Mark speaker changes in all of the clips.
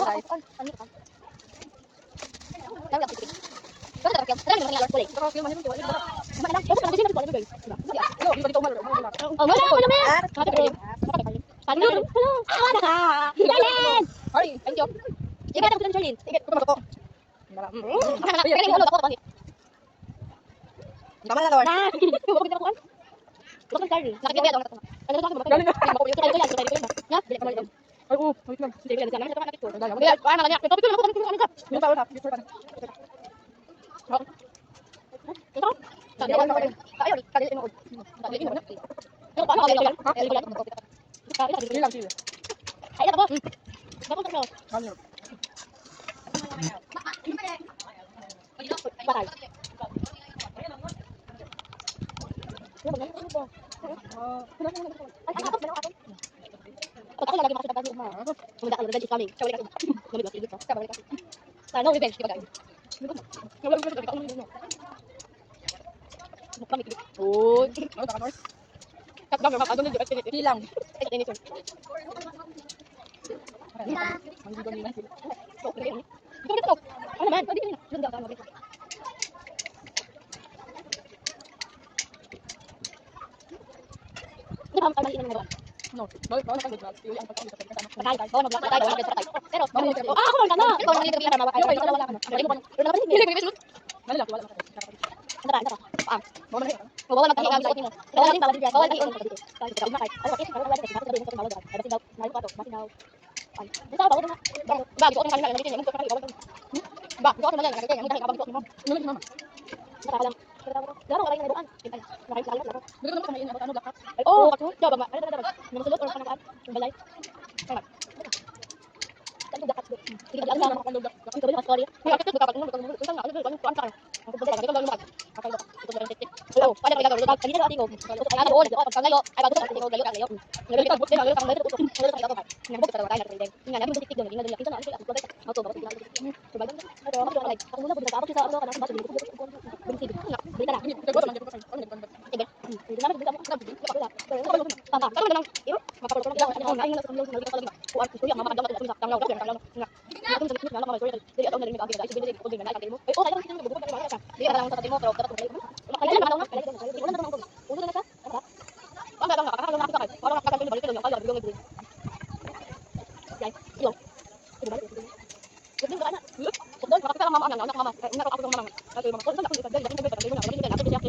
Speaker 1: guys. Tama na, Lord. Ay, oo, wait lang. No revenge, di ba guys? Oh, hilang. No, bawal na pagod. Yung pagkain sa pagkain. Pero ako lang na. Ikaw nang libre ka na mawala ka na. Wala ka. Bawal magtahi ang suot mo. Bawal din bawal din. Oh, coba Mbak. Ada. Nomor sulut orang kanan. Balai. Sangat. Kan udah kat. Tidak ada sama kan udah. Kan coba sekali. Ya kita buka patung bukan enggak ada kan tuan kan. Aku beli kan kalau mak. Apa itu? Itu dari titik. Oh, pada mereka dulu tadi dia tinggal. Terus ada oh, kan ayo. Ai bagus tinggal gayo kan ayo. Nggak kita buat dia sama itu tutup. Terus kita apa? Yang buat kita pakai dari dia. Enggak ada titik dong. Ini kita nanti aku buat. Auto baru tinggal. Coba dong. Ada orang yang lain. Aku bisa apa kita karena baca dulu. Benci. Enggak. Beli tanah. Kita buat nanti bukan. Itu nama kita bukan. Tama, kan lang. Iyo, mapapalot lang ako na ingin sa kamyo na kita kuan ko yang mama dapat sa tanglaw dapat tanglaw. Nga. Ako sa kita na mama sorry. Dili ako na rin mag-agit guys. Dili ko din na mo. Ay, oh, tayo kita bubukan na mga. Dili ka lang sa tatimo pero dapat ko. Makaya na na. Dili ko na naman ko. Ulo na ka. Ang ganda nga, akala na kita. Para makakita ni balik lang ako bigong ibig. Yay. Iyo. Hindi ba na? Doon makakita lang mama ang anak mama. Ina ko ako ng mama. Kasi mama ko na ako dili dili dili dili na. Dili na ako siya.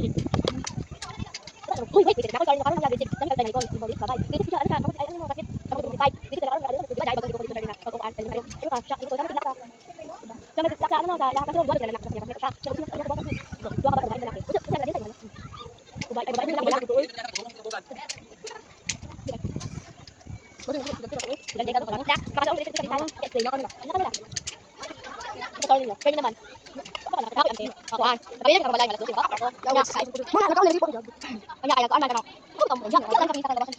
Speaker 1: Uy, wait, ako sorry, parang nangyari din. Tanong tayo nito, ibalik sabay. Dito siya ano ka, ano mo bakit? Ako dito type. Dito na ano, dito dai bago dito na. Ako aan tayo. Ano ka, siya ito tama kita. Sama kita sa ano sa kasi wala na nak siya. Siya siya siya ko ba? Dua ka ba na laki. Siya na dito. Kubay ay kubay na lang. Dali ka to lang. Kasi ulit dito sa kita. Yes, dai ako na. Ano ka? Sorry na. Kaya naman. Ako aan. Kaya ka balay alas 12 ba? Ako. Mga nakaw na report. Kanya kaya ko ana kana. Ako tamo. Yan, kita lang kami sa kalabas.